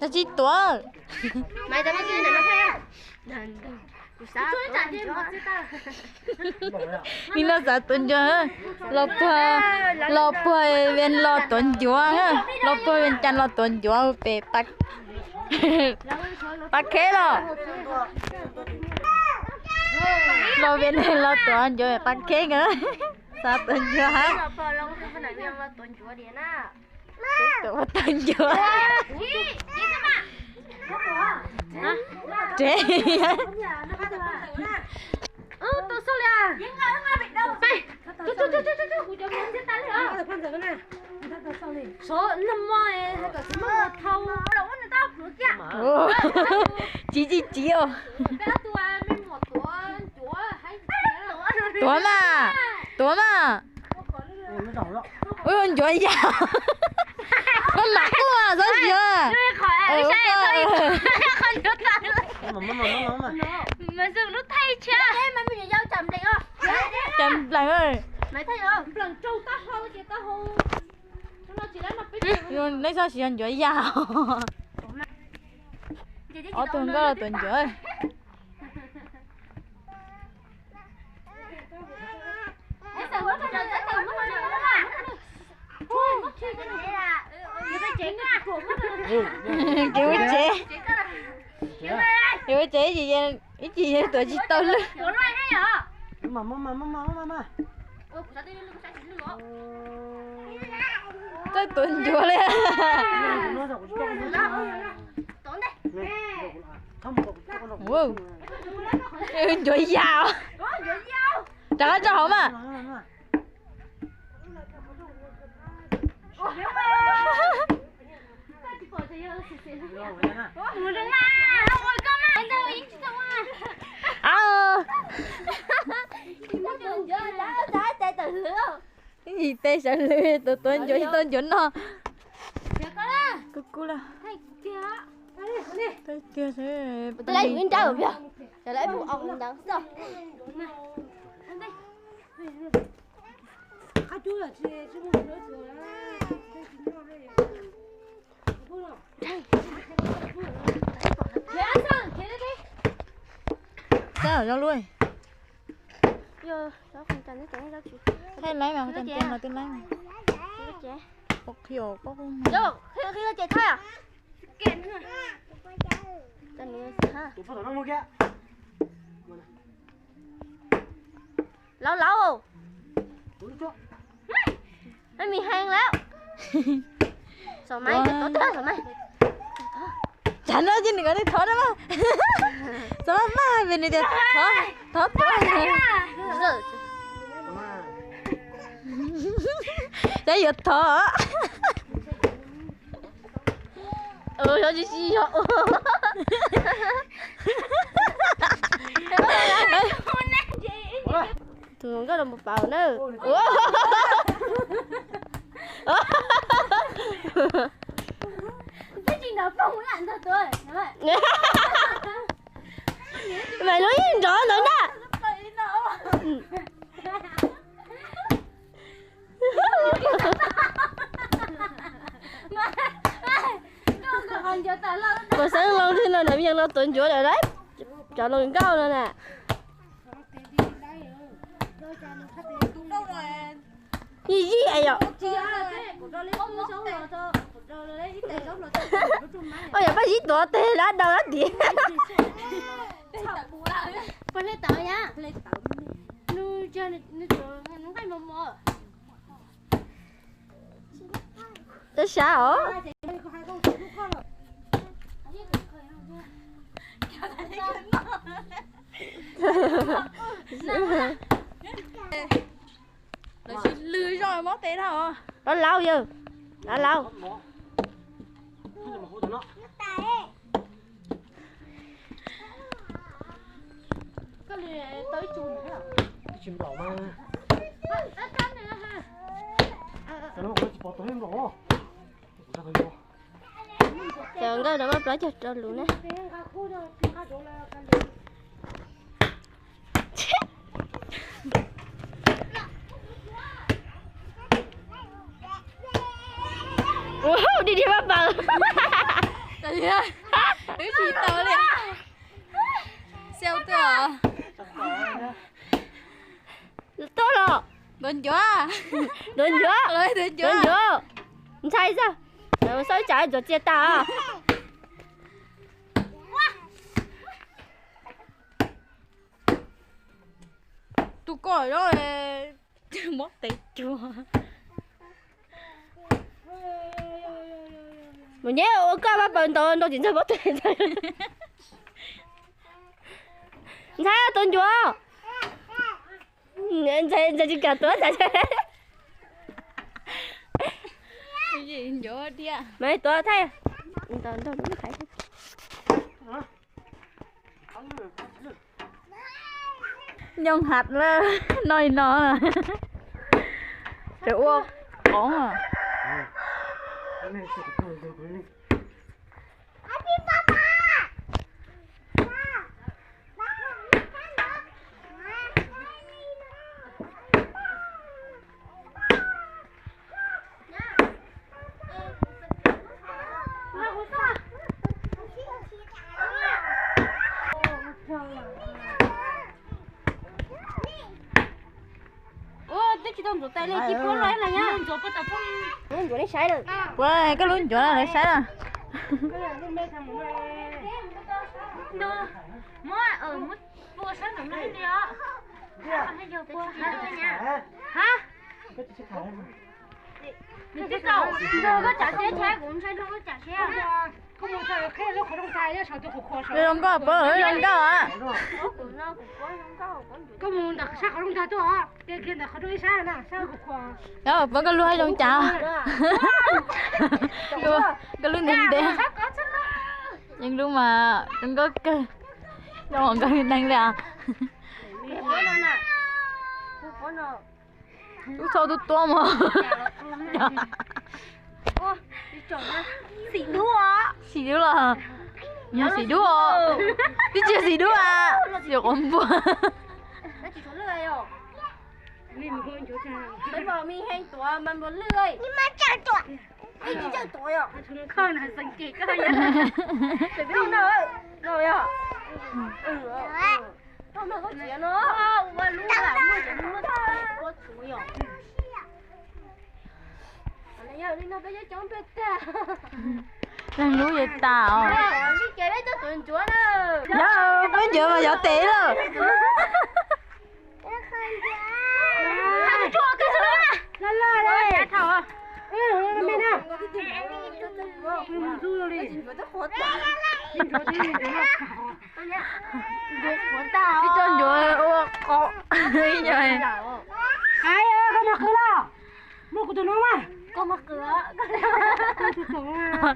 nó chỉ tua mày tao mới kia này nó theo mình nó giả tuần chưa lọ bơi bên lọ tuần chúa ha lọ bơi bên chân lọ tuần chúa về bắt bắt khé rồi lọ bên này lọ tuần chúa bắt khé nữa sao tuần chúa hả tuần chúa trẻ tôi sao là đây số năm mươi hay có số một thâu đâu nó tao được kia chị ơi tuổi mà ôi con chúa già con mặt quá à sao chưa mà dừng nó thay cha mà mình giao chậm đi không chậm lại ơi mày thấy không lần trâu tao hô chị tao hô nó chỉ là nó biết luôn lấy sao chuyện chúa già ở tuần có là tuần chúa ơi kêu chế gì vậy cái gì vậy tụi chị tôi luôn mà tôi tuần chúa lên wow kêu chúa già chẳng có cho hả mà cái gì tê sợ lừa tụi tên chuẩn nó cú là tay kia thế tôi lấy nguyên trái rồi giờ lấy một ông đằng sau sao ở đâu luôn giờ đó không cần cái đó chị hay lấy mà tiền tiền là tiền lấy mà có hiểu có không đâu khi nó chạy thôi à kẹn hả tên này ha tụi nó mua kia lâu lâu nó bị hangแล้วsao mày tốt thế sao mày chẳng nói chứ đừng có đi thở đó mà sao mà bên này thở đấy giờ thở cho chị xí cho thường có là một bào nữa cái chuyện đó không làm thật tôi mày nói rõ nữa nè mà sáng lâu thế nào làm dân nó tuần chúa rồi đấy chọn lần cao nữa nè gì vậy ạ ôi giờ bác sĩ tụi tê lá đâu đó đi con lấy tàu nha nuôi cho nó phải mò tới sao hả nó chỉ lười rồi mất tiền đâu nó lâu chưa đã lâu cái này tới chùm nữa chim đỏ mà nó có chỉ bỏ tới em đỏ chờ cái đó mới cho luôn đấy Wow, đi đi bắt bờ. Tại vì á, đứa chị tớ liền. Xeo tớ à? Tốt rồi. Đồn chúa à? Đồn chúa. Ơi, đồn chúa Đồn à? chúa. Mình猜sao? Rồi sao chạy rồi chia ta à? Tôi coi đó mất tay chua. Mình nhớ ô ca bắt bờ tôi chính xác mất tiền rồi. Mình thấy đồn chúa. Anh chơi cả tuốt rồi. Cái gì chúa đi ạ? Mấy tuốt thấy. Tôi đúng thấy. Nhông hạt là nói nó à. Trời ơi, ổn à. Cái này sẽ được rồi đi. Tôi chỉต้องtay lên chip phone rồi là nhá. Rồi bắt tập phone. Rồi đấy sai rồi. Quê, cái lún chỗ này lại xảy ra. Mua sáng đồng này đi ạ. Hả? Cái chiếc thẻ mà. Cái cầu. Rồi có trả xe xe cũng sai đâu có trả xe. Không có sao, khi lúc không xài chứ sao tôi cũng khó Đây không có, bữa ở đây có à. có muốn đặt sao không thay tôi à? Cái kia là không đối sai nè, sao cũng khó. Đó, vẫn có lúa trong chảo. Cái lúa nhìn đẹp. Nhưng lúc mà đừng có cái đâu còn cái đang là lúc sau tôi to mà. Xỉ đũa. Xì đứa là nhà xì đứa đi chơi xì đứa à giờ còn vừa Nó chỉ có lười rồi. Mình không chỗ cha. Bây giờ mình hẹn tuổi mình muốn lười. Nhưng mà chả tuổi. Mình chỉ chơi tuổi rồi. Không là sinh kỳ cái gì. Để biết không đâu. Rồi à. Không được có chuyện nữa. Mà lúc là mua chuyện mua có tuổi rồi. Bây giờ đi nó bây giờ chống biết ta. đang lúa vậy tao Đi kể đấy cho tụi chúa nữa. nhớ mới giờ mà giỏ tệ rồi Thằng chúa cái thứ này. Là đây. Dạ thầu à. Mình nào. Mình du đi. Mình rất khó tao. Mình chỗ thì mình nó cái chân rồi ô có cái rồi ai không mặc cửa đâu. Mua của tụi nó mà. Có mở cửa. Tụi nó.